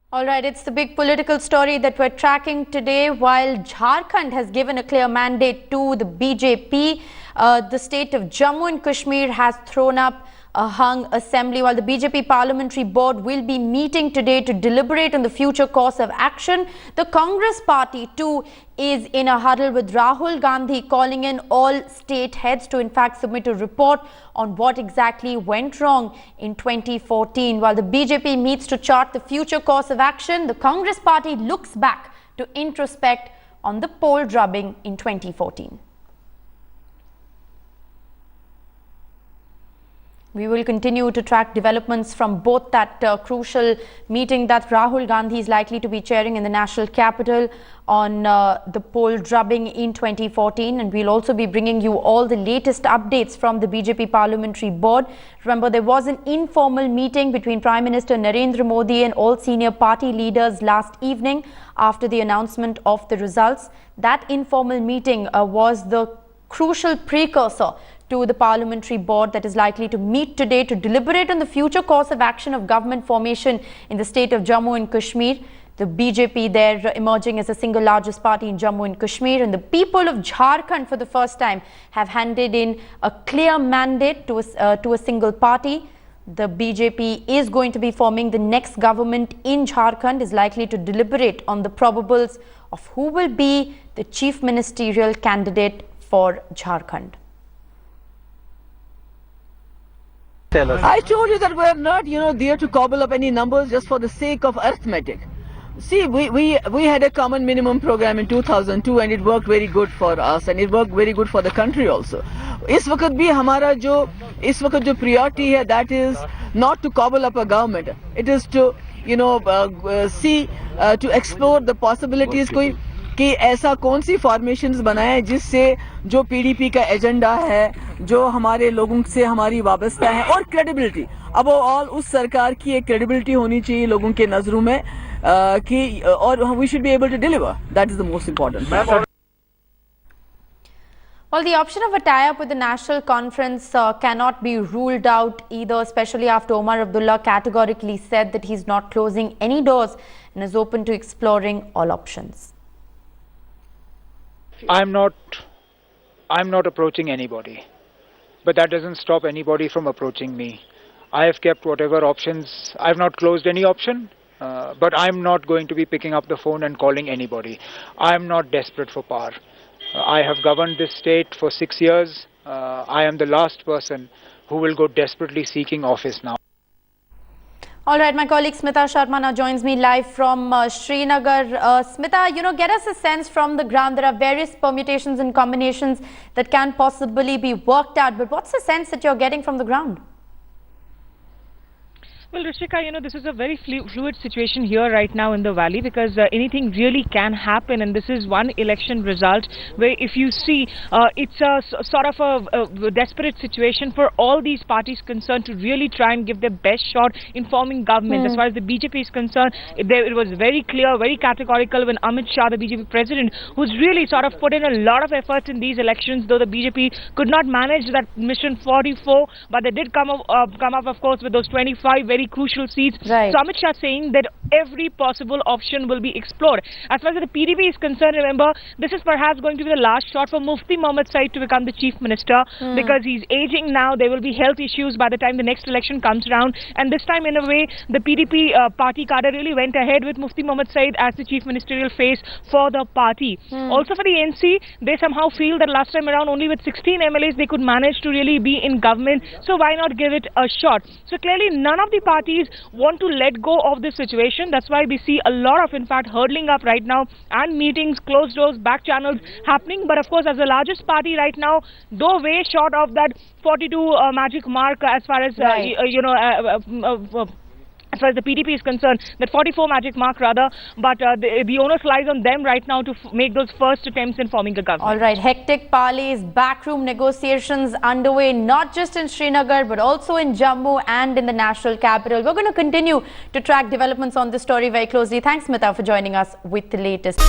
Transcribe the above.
All right, it's the big political story that we're tracking today. While Jharkhand has given a clear mandate to the BJP, the state of Jammu and Kashmir has thrown up a hung assembly. While the BJP Parliamentary Board will be meeting today to deliberate on the future course of action, the Congress party too is in a huddle, with Rahul Gandhi calling in all state heads to in fact submit a report on what exactly went wrong in 2014. While the BJP meets to chart the future course of action, the Congress party looks back to introspect on the poll drubbing in 2014. We will continue to track developments from both that crucial meeting that Rahul Gandhi is likely to be chairing in the national capital on the poll drubbing in 2014, and we'll also be bringing you all the latest updates from the BJP Parliamentary Board. Remember, there was an informal meeting between Prime Minister Narendra Modi and all senior party leaders last evening after the announcement of the results. That informal meeting was the crucial precursor to the Parliamentary Board that is likely to meet today to deliberate on the future course of action of government formation in the state of Jammu and Kashmir. The BJP there emerging as the single largest party in Jammu and Kashmir, and the people of Jharkhand for the first time have handed in a clear mandate to a single party. The BJP is going to be forming the next government in Jharkhand, is likely to deliberate on the probables of who will be the chief ministerial candidate for Jharkhand. I told you that we're not, there to cobble up any numbers just for the sake of arithmetic. See, we had a common minimum program in 2002 and it worked very good for us and it worked very good for the country also. इस वक्त भी हमारा जो priority है, that is not to cobble up a government. It is to, see, to explore the possibilities कि ऐसा कौन सी formations बनाए जिससे जो पीडीपी का एजेंडा है, जो हमारे लोगों से हमारी वाबस्ता है, और क्रेडिबिलिटी, अब ऑल उस सरकार की एक क्रेडिबिलिटी होनी चाहिए लोगों के नजरों में कि और we should be able to deliver. That is the most important. Well, the option of a tie-up with the National Conference cannot be ruled out either, especially after Omar Abdullah categorically said that he's not closing any doors and is open to exploring all options. I'm not approaching anybody, but that doesn't stop anybody from approaching me. I have kept whatever options. I've not closed any option, but I'm not going to be picking up the phone and calling anybody. I'm not desperate for power. I have governed this state for 6 years. I am the last person who will go desperately seeking office now. All right, my colleague Smita Sharma now joins me live from Srinagar. Smita, get us a sense from the ground. There are various permutations and combinations that can possibly be worked out, but what's the sense that you're getting from the ground? Well, Rishika, this is a very fluid situation here right now in the valley, because anything really can happen, and this is one election result where, if you see, it's a sort of a desperate situation for all these parties concerned to really try and give their best shot in forming government. As far as the BJP is concerned, it was very clear, very categorical when Amit Shah, the BJP president, who's really sort of put in a lot of efforts in these elections, though the BJP could not manage that mission 44, but they did come up, of course, with those 25 very crucial seats. Right. So Amit Shah saying that every possible option will be explored. As far as the PDP is concerned, remember, this is perhaps going to be the last shot for Mufti Mohammad Said to become the chief minister, because he's aging now. There will be health issues by the time the next election comes around, and this time, in a way, the PDP party cadre really went ahead with Mufti Mohammad Said as the chief ministerial face for the party. Also for the NC, they somehow feel that last time around only with 16 MLAs they could manage to really be in government, so why not give it a shot? So clearly none of the parties want to let go of this situation. That's why we see a lot of, in fact, hurdling up right now, and meetings, closed doors, back channels happening. But of course, as the largest party right now, though way short of that 42 magic mark, as far as as far as the PDP is concerned, that 44 magic mark rather, but the onus lies on them right now to make those first attempts in forming a government. All right, hectic parleys, backroom negotiations underway, not just in Srinagar, but also in Jammu and in the national capital. We're going to continue to track developments on this story very closely. Thanks, Smita, for joining us with the latest.